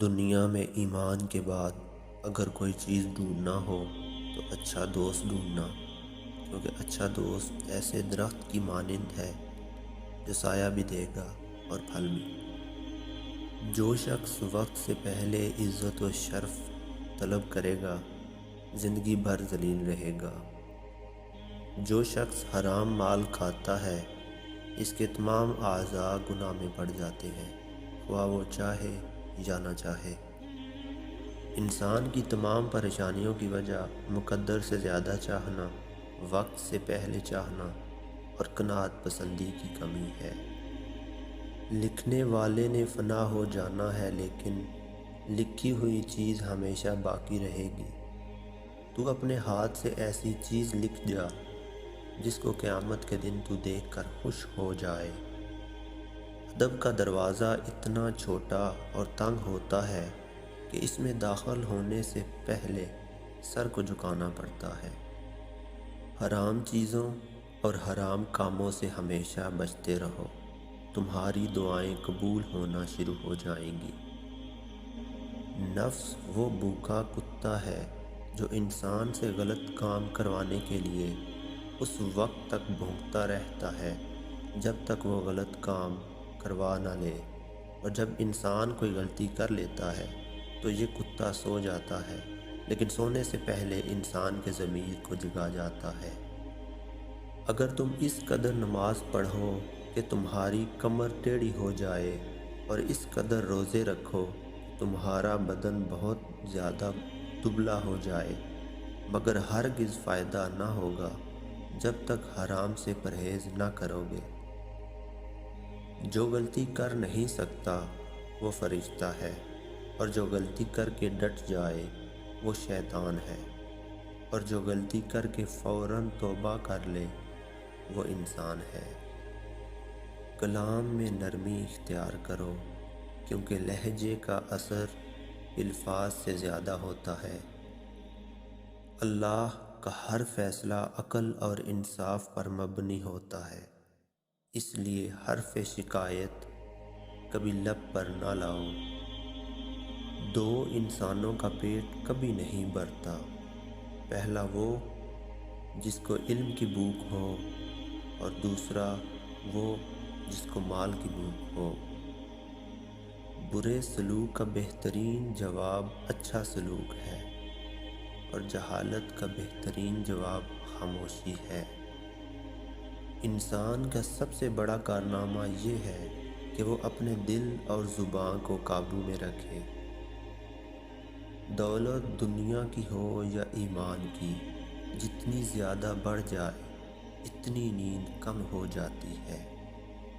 دنیا میں ایمان کے بعد اگر کوئی چیز ڈھونڈنا ہو تو اچھا دوست ڈھونڈنا، کیونکہ اچھا دوست ایسے درخت کی مانند ہے جو سایہ بھی دے گا اور پھل بھی۔ جو شخص وقت سے پہلے عزت و شرف طلب کرے گا زندگی بھر ذلیل رہے گا۔ جو شخص حرام مال کھاتا ہے اس کے تمام اعضاء گناہ میں پڑ جاتے ہیں، خواہ وہ چاہے یا نہ چاہے۔ انسان کی تمام پریشانیوں کی وجہ مقدر سے زیادہ چاہنا، وقت سے پہلے چاہنا اور قناعت پسندی کی کمی ہے۔ لکھنے والے نے فنا ہو جانا ہے لیکن لکھی ہوئی چیز ہمیشہ باقی رہے گی۔ تو اپنے ہاتھ سے ایسی چیز لکھ جا جس کو قیامت کے دن تو دیکھ کر خوش ہو جائے۔ ادب کا دروازہ اتنا چھوٹا اور تنگ ہوتا ہے کہ اس میں داخل ہونے سے پہلے سر کو جھکانا پڑتا ہے۔ حرام چیزوں اور حرام کاموں سے ہمیشہ بچتے رہو، تمہاری دعائیں قبول ہونا شروع ہو جائیں گی۔ نفس وہ بھوکا کتا ہے جو انسان سے غلط کام کروانے کے لیے اس وقت تک بھونکتا رہتا ہے جب تک وہ غلط کام کروا نہ لے، اور جب انسان کوئی غلطی کر لیتا ہے تو یہ کتا سو جاتا ہے، لیکن سونے سے پہلے انسان کے ضمیر کو جگا جاتا ہے۔ اگر تم اس قدر نماز پڑھو کہ تمہاری کمر ٹیڑھی ہو جائے اور اس قدر روزے رکھو کہ تمہارا بدن بہت زیادہ دبلا ہو جائے، مگر ہرگز فائدہ نہ ہوگا جب تک حرام سے پرہیز نہ کرو گے۔ جو غلطی کر نہیں سکتا وہ فرشتہ ہے، اور جو غلطی کر کے ڈٹ جائے وہ شیطان ہے، اور جو غلطی کر کے فوراً توبہ کر لے وہ انسان ہے۔ کلام میں نرمی اختیار کرو، کیونکہ لہجے کا اثر الفاظ سے زیادہ ہوتا ہے۔ اللہ کا ہر فیصلہ عقل اور انصاف پر مبنی ہوتا ہے، اس لیے حرف شکایت کبھی لب پر نہ لاؤ۔ دو انسانوں کا پیٹ کبھی نہیں بھرتا، پہلا وہ جس کو علم کی بھوک ہو اور دوسرا وہ جس کو مال کی بھوک ہو۔ برے سلوک کا بہترین جواب اچھا سلوک ہے، اور جہالت کا بہترین جواب خاموشی ہے۔ انسان کا سب سے بڑا کارنامہ یہ ہے کہ وہ اپنے دل اور زبان کو قابو میں رکھے۔ دولت دنیا کی ہو یا ایمان کی، جتنی زیادہ بڑھ جائے اتنی نیند کم ہو جاتی ہے۔